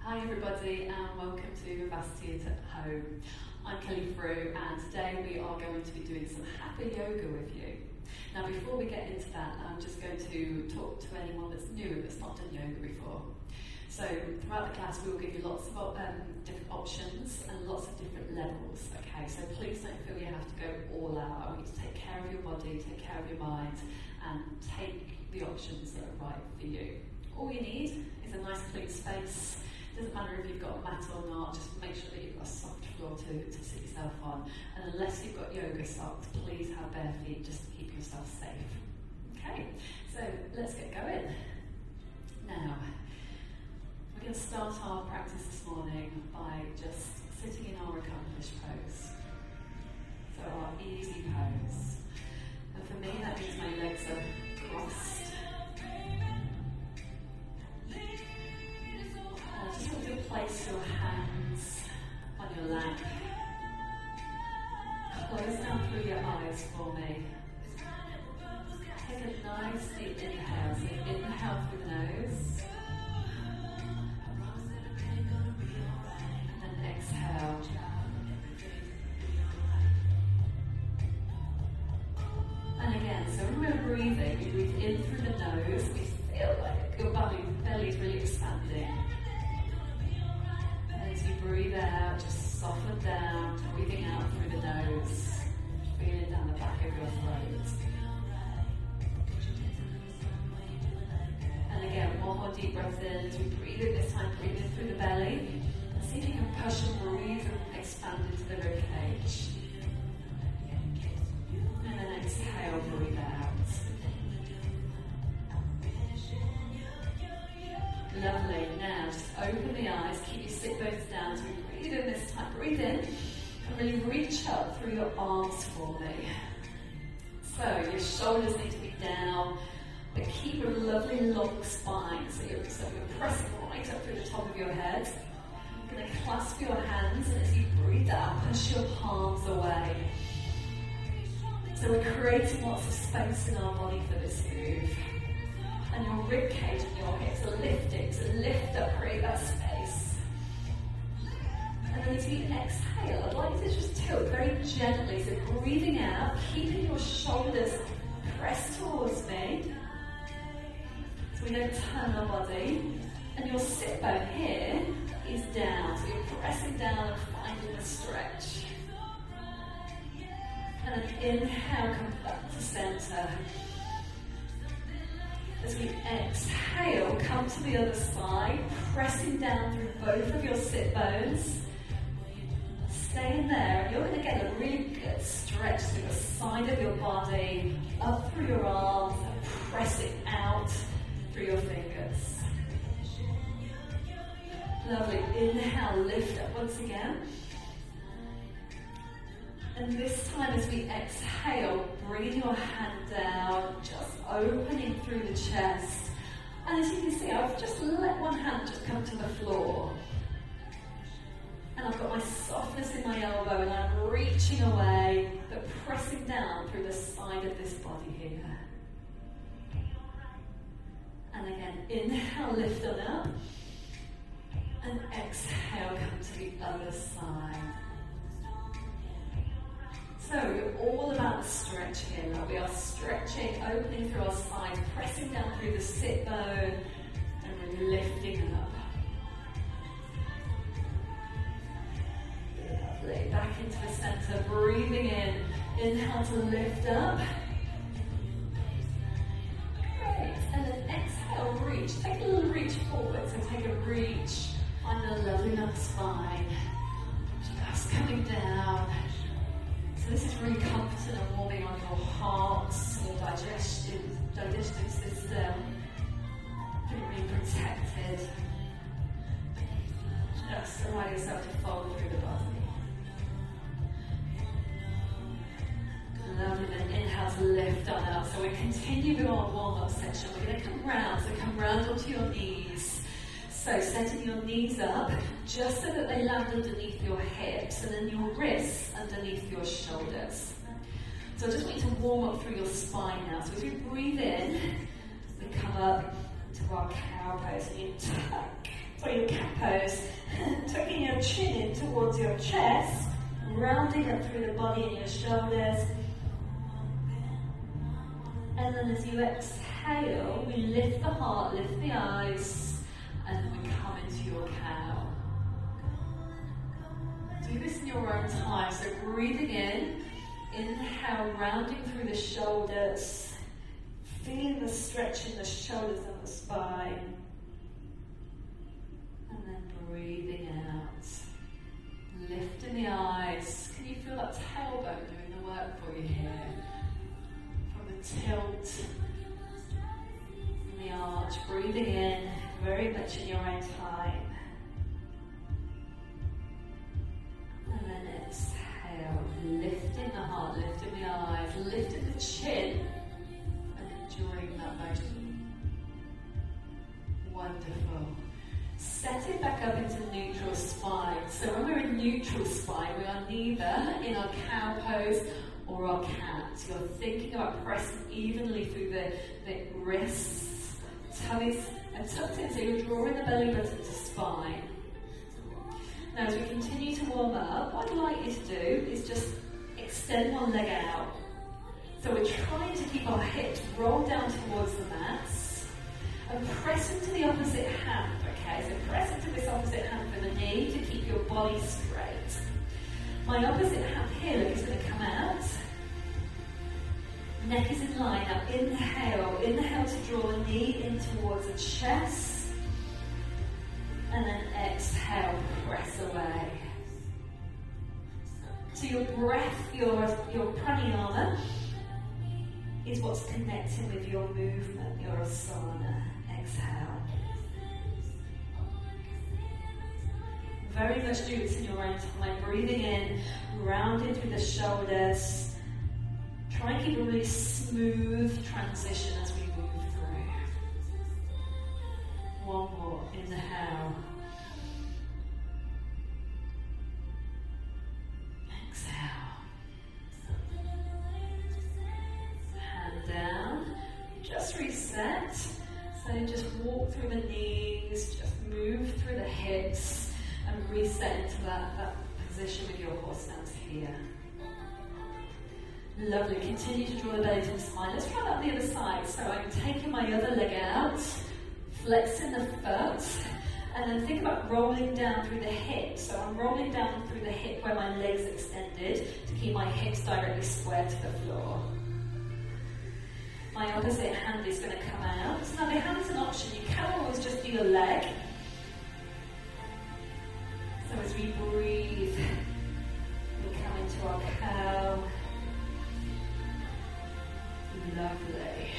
Hi everybody and welcome to Vivacity at Home. I'm Kelly Frew and today we are going to be doing some Hatha Yoga with you. Now before we get into that, I'm just going to talk to anyone that's new that's not done yoga before. So throughout the class we will give you lots of different options and lots of different levels. Okay, so please don't feel you have to go all out. I want you to take care of your body, take care of your mind and take the options that are right for you. All you need is a nice clean space. Doesn't matter if you've got a mat or not, just make sure that you've got a soft floor to sit yourself on. And unless you've got yoga socks, please have bare feet just to keep yourself safe. Okay, so let's get going. Now, we're going to start our practice this morning by just sitting in our accomplished pose. So our easy pose. And for me that means my legs are crossed. Just want you to place your hands on your lap. Close down through your eyes for me. Take a nice deep inhale. So inhale through the nose. And then exhale. And again, so when we're breathing, we breathe in through the nose. We feel like your belly is really expanding. As you breathe out, just soften down, breathing out through the nose, feeling down the back of your throat. And again, one more deep breath in as we breathe in this time, breathe in through the belly. And see if you can push and breathe and expand into the rib cage. And then exhale, breathe out. Lovely. Now just open the eyes, keep your sit bones down as we breathe in this time. Breathe in and really reach up through your arms for me. So your shoulders need to be down, but keep a lovely long spine. So you're pressing right up through the top of your head. You're going to clasp your hands, and as you breathe out, push your palms away. So we're creating lots of space in our body for this move. And your rib cage and your hips are lifting, so lift up, create that space. And then as you exhale, I'd like you to just tilt very gently, so breathing out, keeping your shoulders pressed towards me, so we don't turn our body. And your sit bone here is down, so you're pressing down and finding the stretch. And then inhale, come back to center. As we exhale, come to the other side, pressing down through both of your sit bones. Stay in there, and you're going to get a really good stretch through the side of your body, up through your arms, and pressing out through your fingers. Lovely. Inhale, lift up once again. And this time as we exhale, bring your hand down, just opening through the chest. And as you can see, I've just let one hand just come to the floor. And I've got my softness in my elbow and I'm reaching away, but pressing down through the side of this body here. And again, inhale, lift on up. And exhale, come to the other side. So we're all about the stretch here. Now we are stretching, opening through our side, pressing down through the sit bone, and we're lifting up. Lovely. Back into the center, breathing in. Inhale to lift up. Great. And then exhale, reach. Take a little reach forward. So take a reach on the lovely enough spine. Just coming down. So this is really comforting and warming on your heart, your digestive system, feeling really protected. Just allow yourself to fold through the body. Lovely, then inhale to lift on up. So we're continuing our warm-up section. We're going to come round, so come round onto your knees. So setting your knees up, just so that they land underneath your hips, and then your wrists underneath your shoulders. So I just want you to warm up through your spine now. So as we breathe in, we come up to our cow pose, and you tuck, sorry, your cat pose. your chest, rounding up through the body and your shoulders. And then as you exhale, we lift the heart, lift the eyes, and then we come into your cow. Do this in your own time. So breathing in, inhale, rounding through the shoulders, feeling the stretch in the shoulders and the spine. And then breathing out, lifting the eyes. Can you feel that tailbone doing the work for you here? From the tilt, from the arch, breathing in, very much in your own time. And then exhale, lifting the heart, lifting the eyes, lifting the chin, and enjoying that motion. Wonderful. Set it back up into neutral spine. So when we're in neutral spine, we are neither in our cow pose or our cat. You're thinking about pressing evenly through the wrists, tummies, and tucked in, so you're drawing the belly button to spine. Now as we continue to warm up, what I'd like you to do is just extend one leg out. So we're trying to keep our hips rolled down towards the mats and press into the opposite hand, okay? So press into this opposite hand for the knee to keep your body straight. My opposite hand here, look, is going to come out. Neck is in line. Now inhale. Inhale to draw the knee in towards the chest. And then exhale, press away. So your breath, your pranayama, is what's connecting with your movement, your asana. Exhale. Very much do this in your own time. Breathing in, rounding through the shoulders. Try and keep a really smooth transition as we move through. One more. Inhale. Exhale. Hand down. Just reset. So just walk through the knees, just move through the hips, and reset into that position with your horse stance here. Lovely. Continue to draw the belly to the spine. Let's try that on the other side. So I'm taking my other leg out, flexing the foot, and then think about rolling down through the hip. So I'm rolling down through the hip where my leg's extended to keep my hips directly square to the floor. My opposite hand is going to come out. Now the hand is an option. You can always just do your leg. So as we breathe, we come into our cow. Lovely.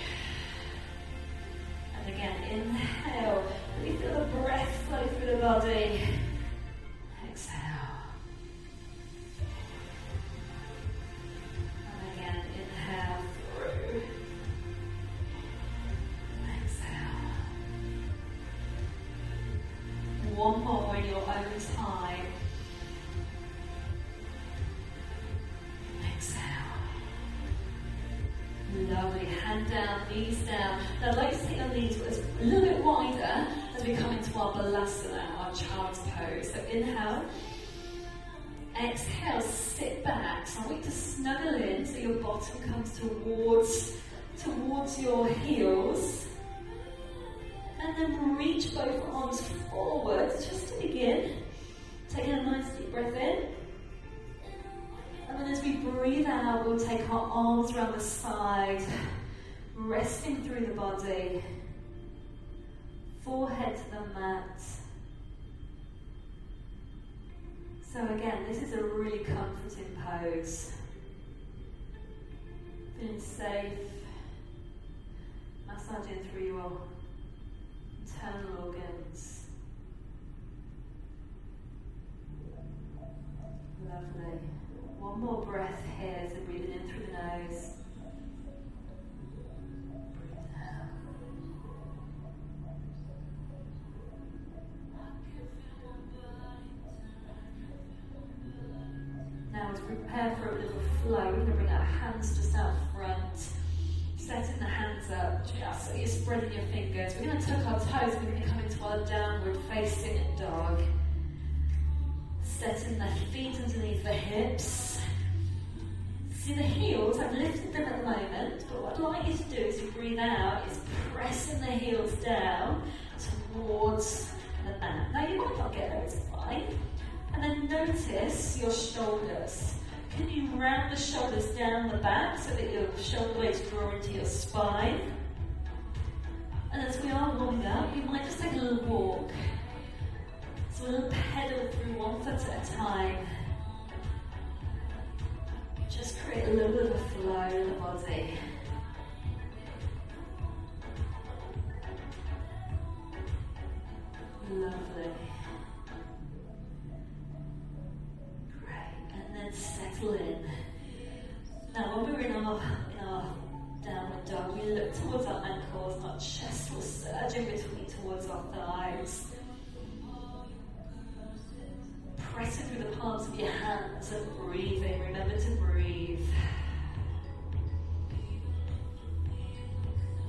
And again, inhale. Really feel the breath flow through the body. Exhale. And again, inhale through. Exhale. One more in your own time. Lovely. Hand down, knees down. Now I'd like to take our knees a little bit wider as we come into our balasana, our child's pose. So inhale. Exhale, sit back. So I want you to snuggle in so your bottom comes towards your heels. And then reach both arms forwards just to begin. Taking a nice deep breath in. And then as we breathe out, we'll take our arms around the side, resting through the body, forehead to the mat. So again, this is a really comforting pose. Feeling safe, massaging through your internal organs. Lovely. One more breath here, so breathing in through the nose. Breathing out. Now as we prepare for a little flow, we're going to bring our hands just out front, setting the hands up just so you're spreading your fingers. We're going to tuck our toes, we're going to come into our downward facing dog. Setting the feet underneath the hips. See the heels, I've lifted them at the moment, but what I'd like you to do as you breathe out is pressing the heels down towards the mat. Now you might not get there, it's fine. And then notice your shoulders. Can you round the shoulders down the back so that your shoulder blades draw into your spine? And as we are warming up, you might just take a little walk. So a little pedal through one foot at a time. Just create a little bit of a flow in the body. Lovely. Great. And then settle in. Now when we're in our downward dog, we look towards our ankles, our chest will surge in between towards our thighs. Pressing through the palms of your hands and breathing. Remember to breathe.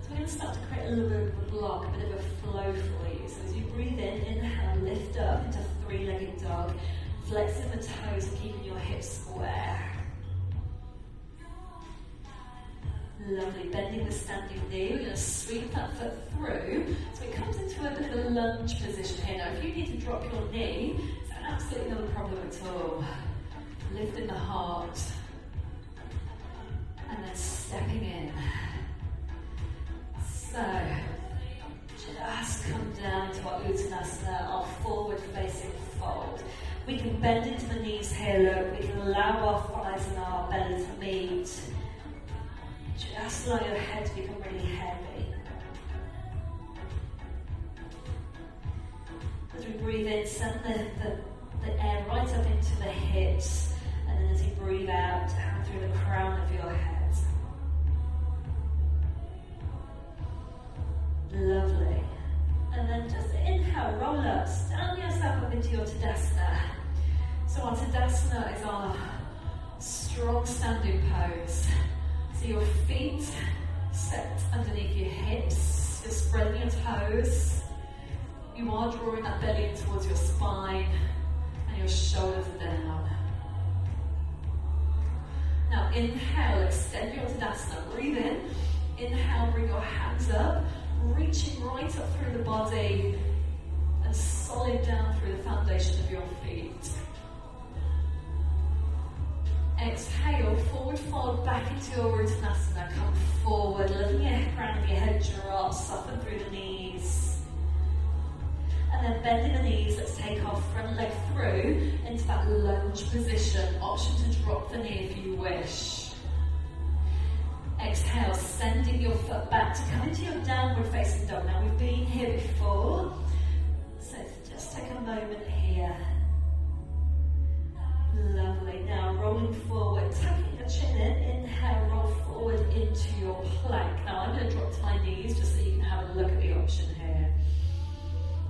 So we're going to start to create a little bit of a block, a bit of a flow for you. So as you breathe in, inhale, lift up into three-legged dog, flexing the toes and keeping your hips square. Lovely, bending the standing knee. We're going to sweep that foot through. So it comes into a bit of a lunge position here. Now if you need to drop your knee, it's absolutely not a problem at all. Lifting the heart. And then stepping in. So, just come down to our Uttanasana, our forward facing fold. We can bend into the knees here, look. We can allow our thighs and our belly to meet. Just allow your head to become really heavy. As we breathe in, send the air right up into the hips, and then as you breathe out, down through the crown of your head. Lovely. And then just inhale, roll up, stand yourself up into your Tadasana. So our Tadasana is our strong standing pose. So your feet set underneath your hips, you're spreading your toes. You are drawing that belly in towards your spine and your shoulders are down. Now inhale, extend your Tadasana, breathe in. Inhale, bring your hands up, reaching right up through the body and solid down through the foundation of your feet. Exhale, forward fold back into your Uttanasana. Come forward, letting your crown of your head drop, soften through the knees. And then bending the knees, let's take our front leg through into that lunge position. Option to drop the knee if you wish. Exhale, sending your foot back to come into your downward facing dog. Now we've been here before, so just take a moment here. Lovely. Now rolling forward, tucking your chin in. Inhale, roll forward into your plank. Now I'm going to drop to my knees just so you can have a look at the option here.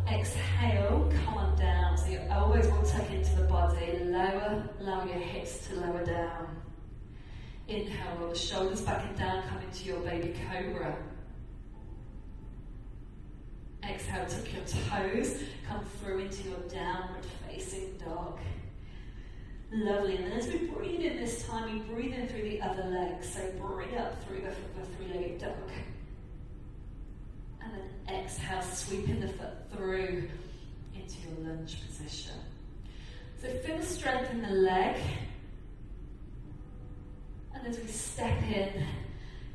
Exhale, come on down. So your elbows will tuck into the body. Allow your hips to lower down. Inhale, roll the shoulders back and down, come into your baby cobra. Exhale, tuck your toes, come through into your downward facing dog. Lovely, and then as we breathe in this time, you breathe in through the other leg, so bring up through the three-legged dog. And then exhale, sweeping the foot through into your lunge position. So feel the strength in the leg. And as we step in,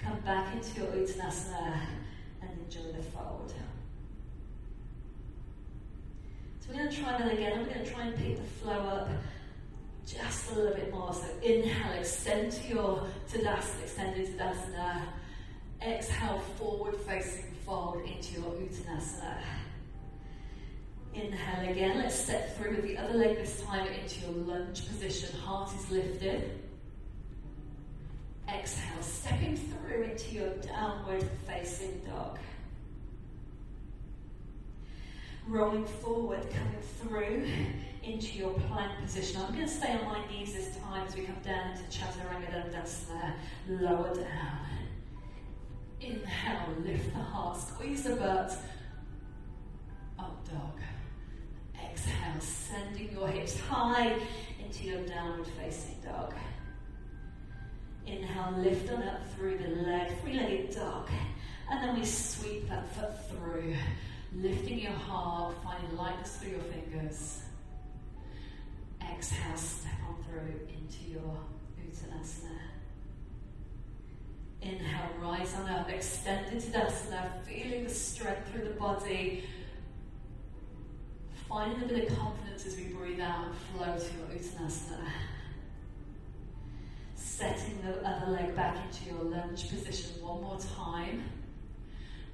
come back into your Uttanasana and enjoy the fold. So we're going to try that again. I'm going to try and pick the flow up just a little bit more. So inhale, extend to your Tadasana, extended Tadasana. Exhale, forward facing fold into your Uttanasana. Inhale again, let's step through with the other leg this time into your lunge position. Heart is lifted. Exhale, stepping through into your downward facing dog. Rolling forward, coming through into your plank position. I'm going to stay on my knees this time as we come down into Chaturanga Dandasana. Lower down. Inhale, lift the heart, squeeze the butt. Up dog. Exhale, sending your hips high into your downward facing dog. Inhale, lift on up through the leg, three-legged dog. And then we sweep that foot through, lifting your heart, finding lightness through your fingers. Exhale, step on through into your Uttanasana. Inhale, rise on up, extend into Tadasana, feeling the strength through the body. Finding a bit of confidence as we breathe out and flow to your Uttanasana. Setting the other leg back into your lunge position one more time.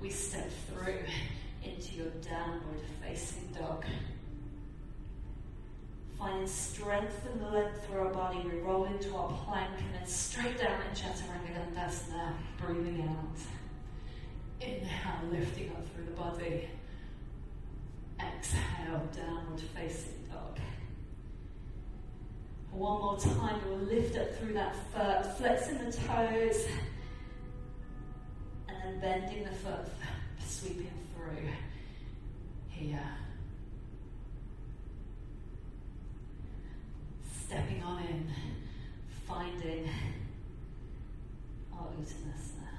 We step through into your downward facing dog. Finding strength and length through our body, we roll into our plank and then straight down in Chaturanga Dandasana, breathing out. Inhale, lifting up through the body. Exhale, downward facing dog. One more time, we'll lift up through that foot, flexing the toes, and then bending the foot, sweeping through here. Stepping on in, finding our Uttanasana.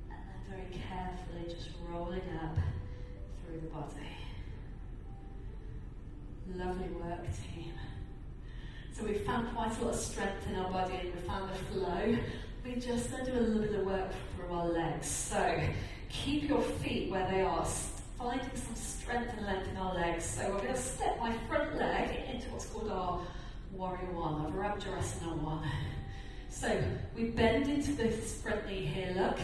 And then very carefully just rolling up through the body. Lovely work, team. So we've found quite a lot of strength in our body and we found the flow. We're just going to do a little bit of work through our legs. So keep your feet where they are, finding some strength and length in our legs. So we're going to step my front leg into what's called our Warrior One, our Virabhadrasana One. So we bend into this front knee here, look,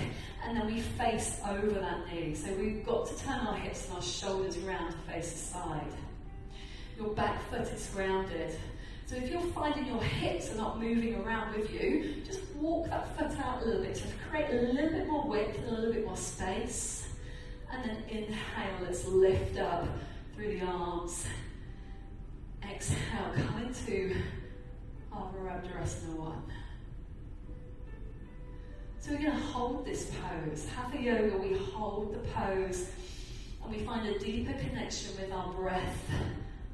and then we face over that knee. So we've got to turn our hips and our shoulders around to face the side. Your back foot is grounded. So if you're finding your hips are not moving around with you, just walk that foot out a little bit to create a little bit more width and a little bit more space. And then inhale, let's lift up through the arms. Exhale, come into our Virabhadrasana One. So we're going to hold this pose. Hatha Yoga, we hold the pose and we find a deeper connection with our breath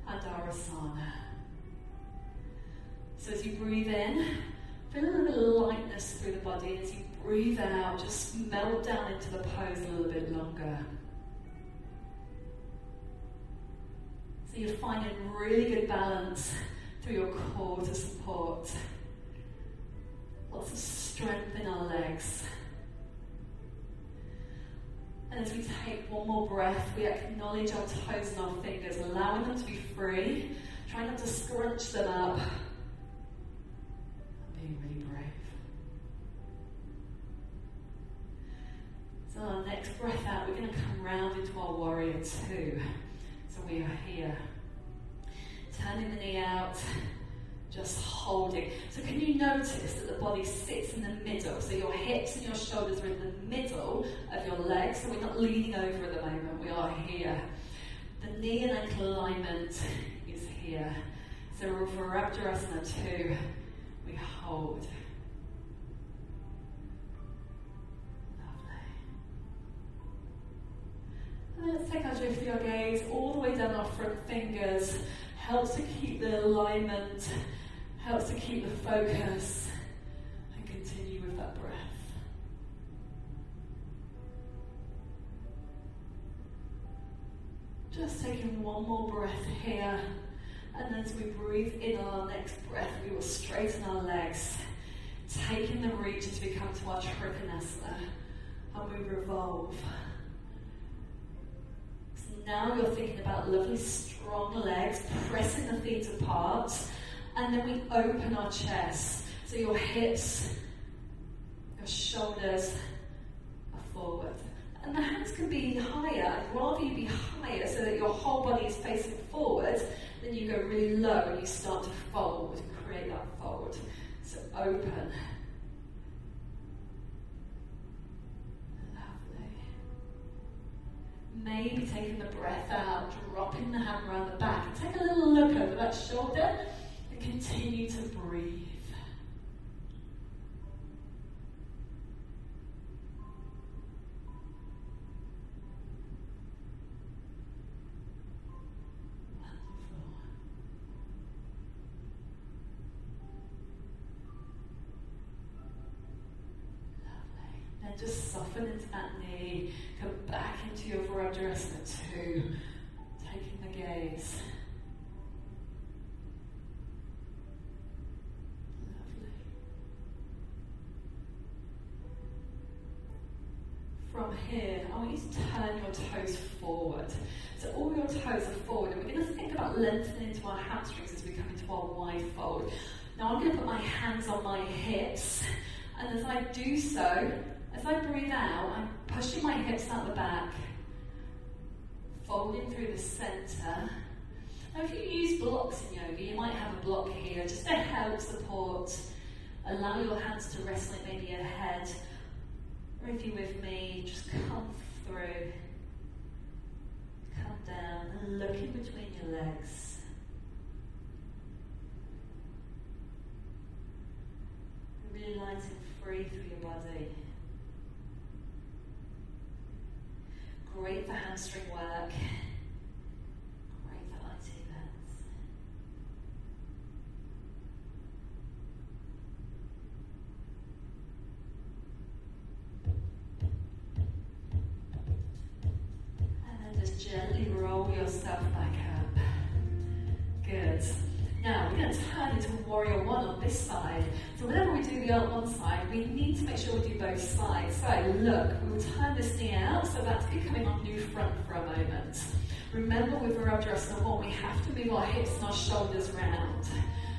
and our asana. So as you breathe in, feel a little bit of lightness through the body, and as you breathe out, just melt down into the pose a little bit longer. So you're finding really good balance through your core to support. Lots of strength in our legs. And as we take one more breath, we acknowledge our toes and our fingers, allowing them to be free. Try not to scrunch them up. Being really brave. So on our next breath out, we're going to come round into our Warrior Two. So we are here. Turning the knee out, just holding. So can you notice that the body sits in the middle? So your hips and your shoulders are in the middle of your legs. So we're not leaning over at the moment, we are here. The knee and ankle alignment is here. So for Virabhadrasana 2, we hold. Lovely. And then let's take our drift your gaze all the way down our front fingers. Helps to keep the alignment, helps to keep the focus, and continue with that breath. Just taking one more breath here, and as we breathe in our next breath, we will straighten our legs, taking the reach as we come to our Trikonasana, and we revolve. So now you're thinking about lovely strong legs, pressing the feet apart, and then we open our chest. So your hips, your shoulders are forward. And the hands can be higher. I'd rather you be higher so that your whole body is facing forward, then you go really low and you start to fold and create that fold. So open. Lovely. Maybe taking the breath out, dropping the hand around the back. And take a little look over that shoulder and continue to breathe. then just soften into that knee. Come back into your Virabhadrasana 2. Taking the gaze. Lovely. From here, I want you to turn your toes forward. So all your toes are forward, and we're going to think about lengthening into our hamstrings as we come into our wide fold. Now I'm going to put my hands on my hips, and as I do so, as I breathe out, I'm pushing my hips out the back, folding through the centre. Now if you use blocks in yoga, you might have a block here just to help support. Allow your hands to rest like maybe your head, or if you're with me, just come through, come down, and look in between your legs. Really light and free through your body. Great for hamstring work. Great for IT events. And then just gently roll yourself back up. Good. Now we're going to turn into warrior one on this side. So whenever we do the one side, we need to make sure we do both sides. So look, we will turn this knee out, so that's becoming our new front for a moment. Remember with Virabhadrasana 1, we have to move our hips and our shoulders round.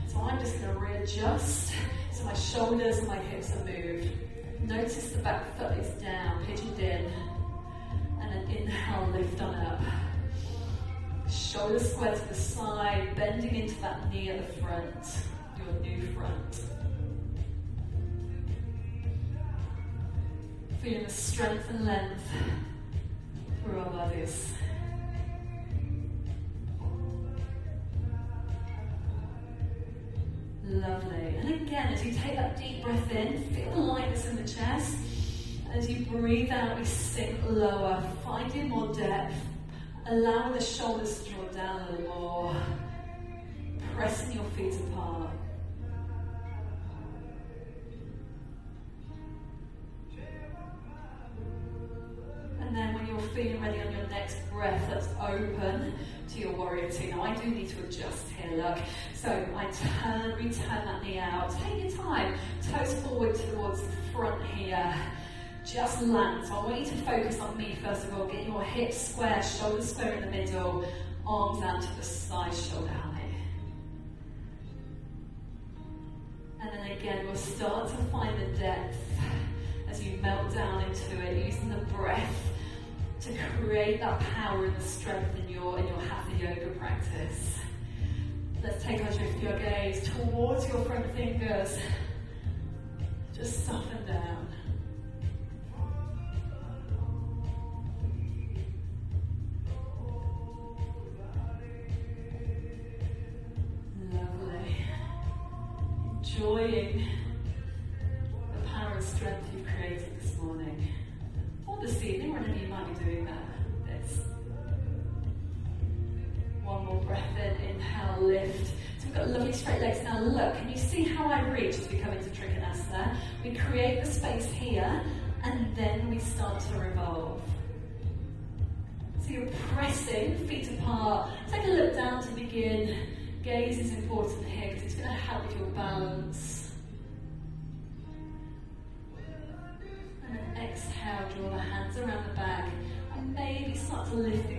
So I'm just going to readjust so my shoulders and my hips are moved. Notice the back foot is down, pigeoned in. And then inhale, lift on up. Shoulders square to the side, bending into that knee at the front, your new front. Feeling the strength and length through our bodies. Lovely. And again, as you take that deep breath in, feel the lightness in the chest. As you breathe out, we sink lower, finding more depth. Allow the shoulders to draw down a little more, pressing your feet apart. And then when you're feeling ready on your next breath, let's open to your warrior two. Now I do need to adjust here, look. So I return that knee out. Take your time, toes forward towards the front here. Just land. So I want you to focus on me first of all. Get your hips square, shoulders square in the middle, arms out to the side, shoulder height. And then again, we'll start to find the depth as you melt down into it, using the breath to create that power and the strength in your Hatha Yoga practice. Let's take our drift your gaze towards your front fingers. Just soften down. Enjoying the power and strength you've created this morning, or this evening, whenever you might be doing that. It's one more breath in, inhale, lift. So we've got lovely straight legs. Now look, can you see how I reach as we come into Trikonasana? We create the space here, and then we start to revolve. So you're pressing, feet apart. Take a look down to begin. Gaze is important here because it's going to help with your balance. And then exhale, draw the hands around the back and maybe start to lift the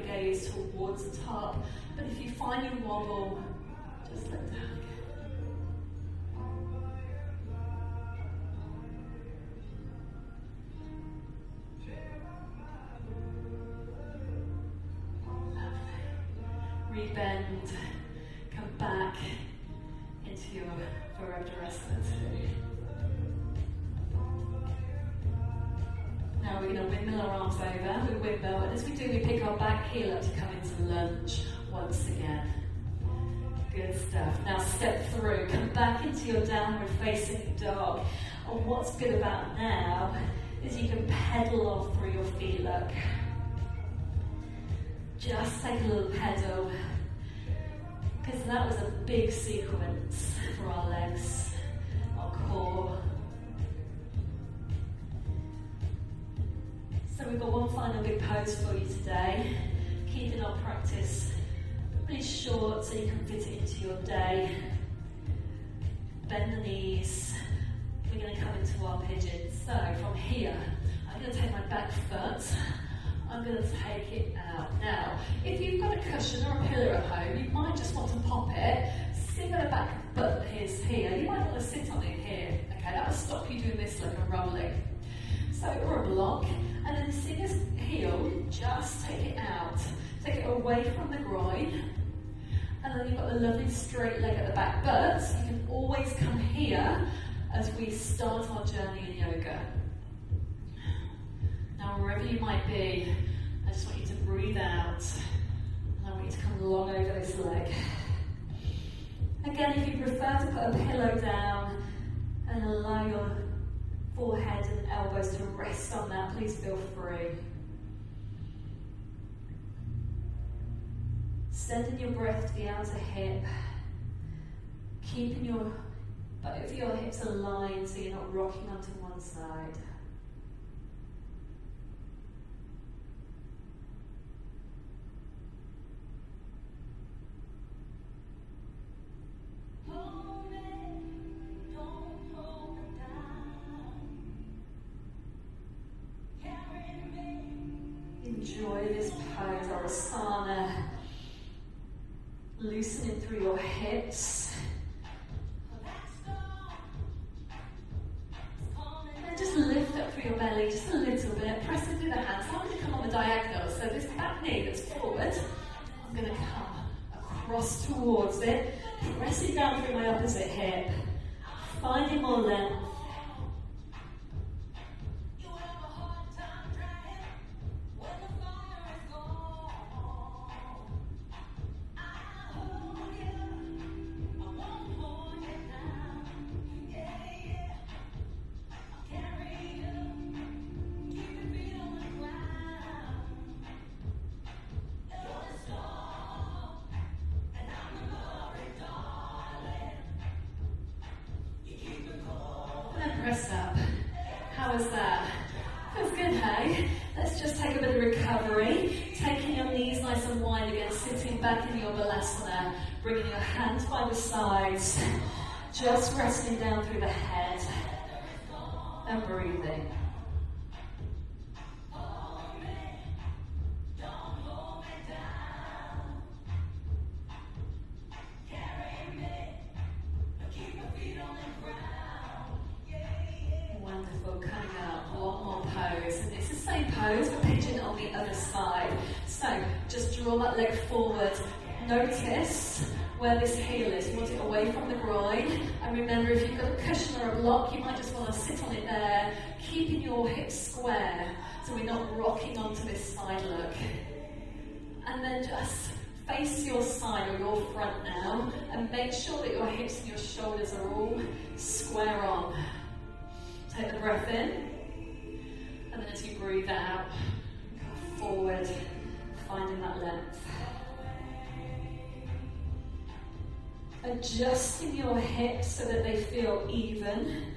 gaze towards the top. But if you find you wobble, just let down again. Lovely. Rebend. Come back into your Virabhadrasana 2. Now we're going to windmill our arms over. We windmill, and as we do, we pick our back heel up to come into lunge once again. Good stuff. Now step through. Come back into your downward facing dog. And what's good about now is you can pedal off through your feet, look. Just take a little pedal. Because that was a big sequence for our legs, our core. So we've got one final big pose for you today, keeping our practice really short so you can fit it into your day. Bend the knees. We're going to come into our pigeon. So from here, I'm going to take my back foot. I'm going to take it out. Now, if you've got a cushion or a pillow at home, you might just want to pop it. See where the back foot is here. You might want to sit on it here. Okay, that will stop you doing this like a rolling. So, or a block. And then see this heel, just take it out. Take it away from the groin. And then you've got the lovely straight leg at the back. But you can always come here as we start our journey in yoga. Now, wherever you might be, I just want you to breathe out. And I want you to come long over this leg. Again, if you prefer to put a pillow down and allow your forehead and elbows to rest on that, please feel free. Sending your breath to the outer hip, keeping both of your hips aligned so you're not rocking onto one side. Enjoy this pose or asana, loosening through your hips. And just lift up through your belly just a little bit, press it through the hands. I'm going to come on the diagonal, so this back knee that's forward, I'm going to come across towards it, pressing down through my opposite hip, finding more length. Press up. How was that? Feels good, hey? Let's just take a bit of recovery. Taking your knees nice and wide again, sitting back in your balasana, bringing your hands by the sides, just resting down through the head and breathing. Pose, but pigeon on the other side. So just draw that leg forward. Notice where this heel is. You want it away from the groin. And remember, if you've got a cushion or a block, you might just want to sit on it there, keeping your hips square so we're not rocking onto this side look. And then just face your side or your front now and make sure that your hips and your shoulders are all square on. Take the breath in. And then as you breathe out, go forward, finding that length. Adjusting your hips so that they feel even.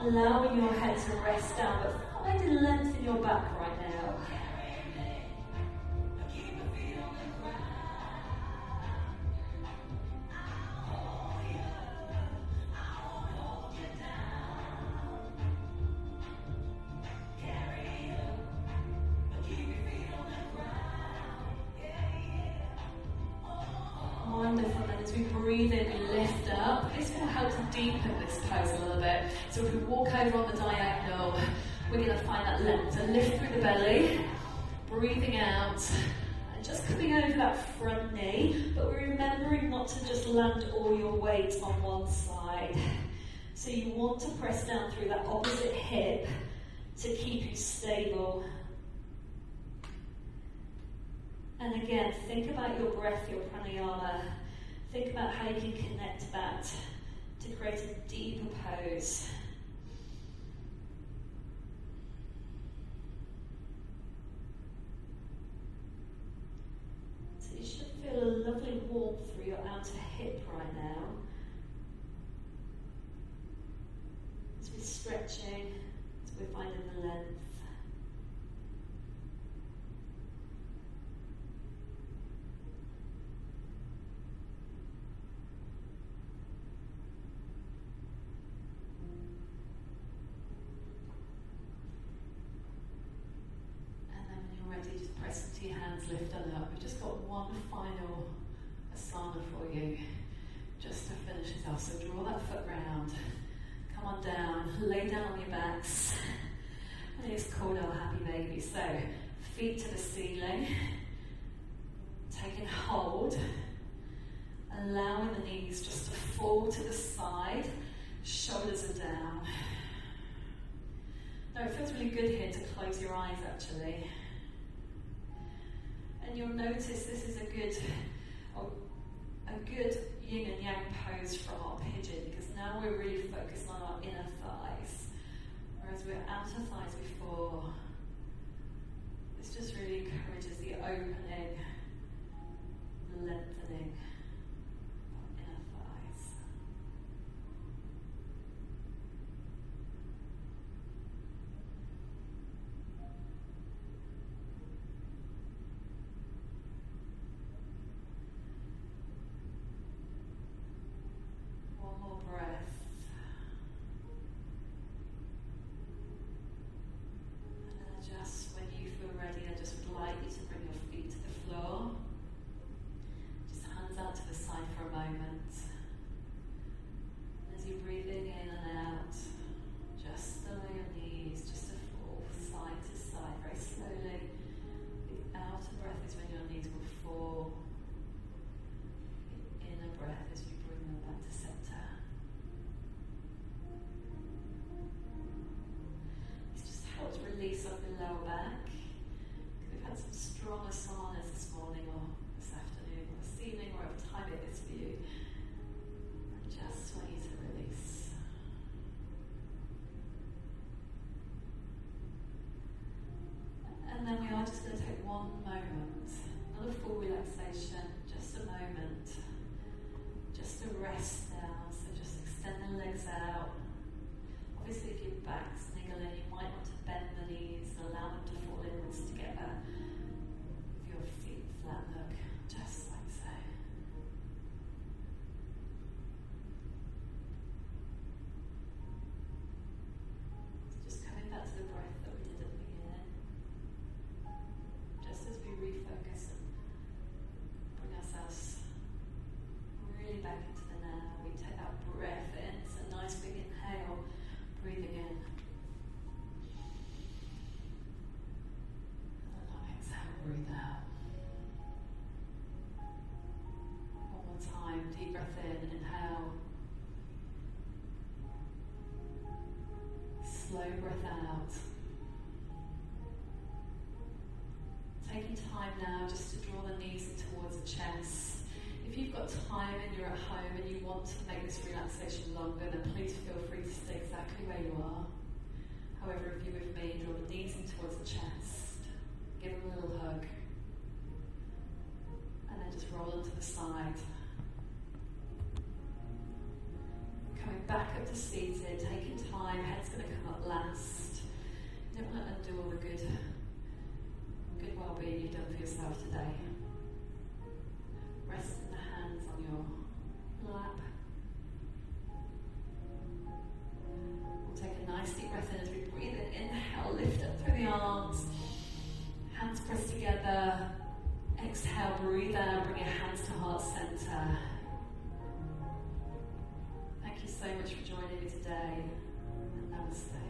Allowing your head to rest down, but finding length in your back right now. Wonderful, and as we breathe in, we lift up. This will help to deepen this pose a little bit. So if we walk over on the diagonal, we're going to find that length. So lift through the belly, breathing out, and just coming over that front knee, but we're remembering not to just land all your weight on one side. So you want to press down through that opposite hip to keep you stable. And again, think about your breath, your pranayama. Think about how you can connect that to create a deeper pose. So you should feel a lovely warmth through your outer hip right now. As we're stretching, as we're finding the length. And then when you're ready, just press into your hands, lift on up. We've just got one final asana for you, just to finish it off. So draw that foot round. Come on down, lay down on your backs. And it's called our happy baby. So, feet to the ceiling, taking hold, allowing the knees just to fall to the side, shoulders are down. Now it feels really good here to close your eyes actually. And you'll notice this is a good yin and yang pose from our pigeon, because now we're really focused on our inner thighs. Whereas we're outer thighs before, this just really encourages the opening, the lengthening of our inner thighs. One more breath. Just when you feel ready, I just would like you to bring your feet to the floor. Just hands out to the side for a moment. As you're breathing in and out, just allow your knees just to fall side to side very slowly. The outer breath is when your knees will fall. The inner breath as you bring them back to center. Helps release up the lower back. We've had some strong asanas this morning or this afternoon or this evening, wherever time it is for you. I just want you to release. And then we are just going to take one moment, not a full relaxation, just a moment, just to rest down. So just extend the legs out. Obviously if your back's niggling, you might want to bend the knees and allow them to fall inwards together with your feet flat, look, just like so. Just coming back to the breath that we did at the beginning. Just as we refocus and bring ourselves really back into the now, we take that breath in. It's a nice big inhale. Breathing in. And then exhale, breathe out. One more time, deep breath in, inhale. Slow breath out. Taking time now just to draw the knees in towards the chest. If you've got time and you're at home and you want to make this relaxation longer, then please feel free to stay exactly where you are. However, if you're with me, draw the knees in towards the chest. Give them a little hug. And then just roll onto the side. Coming back up to seated, taking time, head's going to come up last. You don't want to undo all the good well-being you've done for yourself today. Rest in the hands on your lap. We'll take a nice deep breath in as we breathe in. Inhale, lift up through the arms. Hands pressed together. Exhale, breathe out, bring your hands to heart center. Thank you so much for joining me today. And namaste.